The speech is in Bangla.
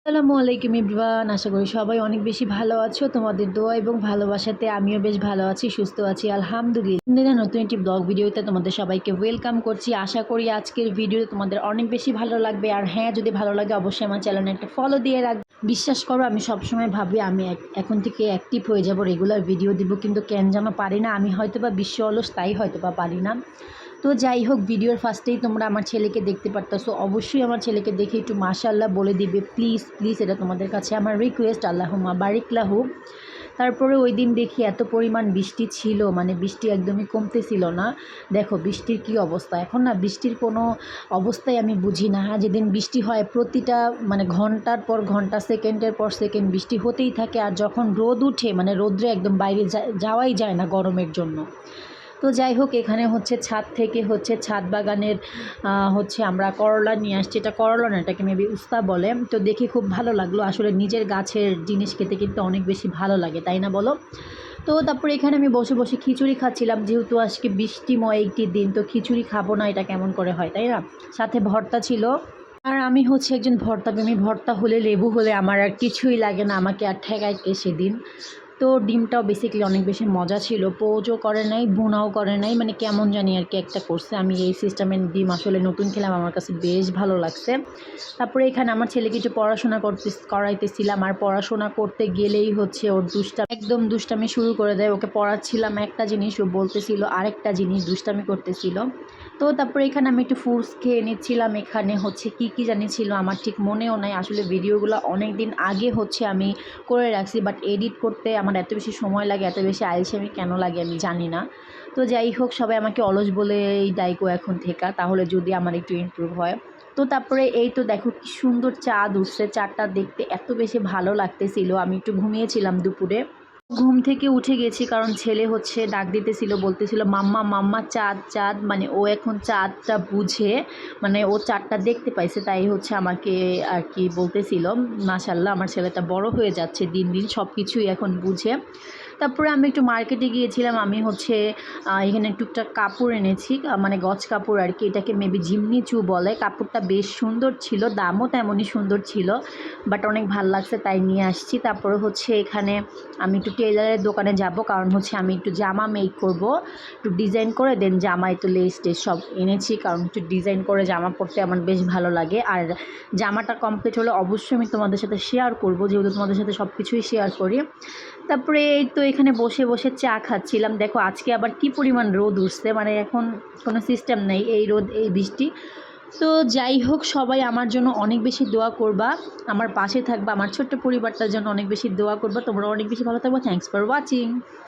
আসসালামু আলাইকুম এভরিওয়ান, আশা করি সবাই অনেক বেশি ভালো আছো। তোমাদের দোয়া এবং ভালোবাসাতে আমিও বেশ ভালো আছি, সুস্থ আছি আলহামদুলিল্লাহ। নতুন একটি ব্লগ ভিডিওতে তোমাদের সবাইকে ওয়েলকাম করছি। আশা করি আজকের ভিডিও তোমাদের অনেক বেশি ভালো লাগবে। আর হ্যাঁ, যদি ভালো লাগে অবশ্যই আমার চ্যানেলে একটা ফলো দিয়ে রাখবে। বিশ্বাস করো, আমি সবসময় ভাবি আমি এখন থেকে অ্যাক্টিভ হয়ে যাব, রেগুলার ভিডিও দিব, কিন্তু কেন যেন পারি না। আমি হয়তো বা বিশ্ব অলস, তাই হয়তো বা পারি না। তো যাই হোক, ভিডিওর ফার্স্টেই তোমরা আমার ছেলেকে দেখতে পারতেছো। অবশ্যই আমার ছেলেকে দেখে একটু মাশাআল্লাহ বলে দিবে, প্লিজ প্লিজ, এটা তোমাদের কাছে আমার রিকোয়েস্ট। আল্লাহুম্মা বারিক লাহু। তারপরে ওই দিন দেখি এত পরিমাণ বৃষ্টি ছিল, মানে বৃষ্টি একদমই কমতেছিল না। দেখো বৃষ্টির কি অবস্থা এখন, না বৃষ্টির কোনো অবস্থায় আমি বুঝি না। হ্যাঁ, যেদিন বৃষ্টি হয় প্রতিটা মানে ঘন্টার পর ঘন্টা, সেকেন্ডের পর সেকেন্ড বৃষ্টি হতেই থাকে। আর যখন রোদ উঠে, মানে রোদ্রে একদম বাইরে যাওয়াই যায় না গরমের জন্য। তো যাই হোক, এখানে হচ্ছে ছাদ থেকে হচ্ছে ছাদ বাগানের হচ্ছে আমরা করলা নিয়ে আসছি। এটা করলা না, এটাকে মেবি উস্তা বলে। তো দেখে খুব ভালো লাগলো। আসলে নিজের গাছের জিনিস খেতে কিন্তু অনেক বেশি ভালো লাগে, তাই না বলো? তো তারপরে এখানে আমি বসে বসে খিচুড়ি খাচ্ছিলাম, যেহেতু আজকে বৃষ্টিময় একটি দিন, তো খিচুড়ি খাবো না এটা কেমন করে হয়, তাই না? সাথে ভর্তা ছিল। আর আমি হচ্ছে একজন ভর্তাপ্রেমী। ভর্তা হলে, লেবু হলে আমার আর কিছুই লাগে না, আমাকে আর ঠেকায় কে সেদিন। তো ডিমটাও বেসিক্যালি অনেক বেশি মজা ছিল। পোচও করে নাই, ভুনাও করে নাই, মানে কেমন জানি আর কি একটা করছে। আমি এই সিস্টেমের ডিম আসলে নতুন খেলাম, আমার কাছে বেশ ভালো লাগছে। তারপরে এখানে আমার ছেলেকে একটু পড়াশোনা করাইতেছিলাম। আর পড়াশোনা করতে গেলেই হচ্ছে ওর একদম দুষ্টামি শুরু করে দেয়। ওকে পড়াচ্ছিলাম একটা জিনিস, ও বলতেছিল আরেকটা জিনিস, দুষ্টামি করতেছিল। তো তারপরে এখানে আমি একটু ফ্রুটস খেয়ে নিচ্ছিলাম। এখানে হচ্ছে কি জানি ছিল, আমার ঠিক মনেও নাই। আসলে ভিডিওগুলো অনেক দিন আগে হচ্ছে আমি করে রাখছি, বাট এডিট করতে আমার এত বেশি সময় লাগে, এত বেশি আলসেমি কেন লাগে আমি জানি না। তো যাই হোক, সবাই আমাকে অলস বলেই ডাইকো এখন থেকে, তাহলে যদি আমার একটু ইমপ্রুভ হয়। তো তারপরে এই তো দেখো কি সুন্দর চাঁদ উঠছে। চাঁদটা দেখতে এত বেশি ভালো লাগতেছিল। আমি একটু ঘুমিয়েছিলাম দুপুরে, ঘুম থেকে উঠে গেছি কারণ ছেলে হচ্ছে ডাক দিতেছিল, বলতেছিল মাম্মা মাম্মা চাঁদ চাঁদ, মানে ও এখন চাঁদটা বুঝে, মানে ও চাঁদটা দেখতে পাইছে, তাই হচ্ছে আমাকে আর কি বলতেছিল। মাশাআল্লাহ, আমার ছেলেটা বড় হয়ে যাচ্ছে দিন দিন, সব কিছুই এখন বুঝে। তারপরে আমি একটু মার্কেটে গিয়েছিলাম। আমি হচ্ছে এখানে টুকটাক কাপড় এনেছি, মানে গজ কাপড় আর কি, এটাকে মেবি জিমনি চু বলে। কাপড়টা বেশ সুন্দর ছিল, দামও তেমনই সুন্দর ছিল, বাট অনেক ভালো লাগছে তাই নিয়ে আসছি। তারপরে হচ্ছে এখানে আমি একটু টেলারের দোকানে যাব, কারণ হচ্ছে আমি একটু জামা মেক করব, একটু ডিজাইন করে দেন জামা, একটু লেস টেস সব এনেছি, কারণ একটু ডিজাইন করে জামা পরতে আমার বেশ ভালো লাগে। আর জামাটা কমপ্লিট হলে অবশ্যই আমি তোমাদের সাথে শেয়ার করব, যেহেতু তোমাদের সাথে সব কিছুই শেয়ার করি। তারপরে এই তো এখানে বসে বসে চা খাচ্ছিলাম। দেখো আজকে আবার কি পরিমাণ রোদ উঠছে, মানে এখন কোনো সিস্টেম নেই, এই রোদ এই বৃষ্টি। তো যাই হোক, সবাই আমার জন্য অনেক বেশি দোয়া করবা, আমার পাশে থাকবা, আমার ছোট্ট পরিবারটার জন্য অনেক বেশি দোয়া করবা। তোমরা অনেক বেশি ভালো থাকবা। Thanks for watching.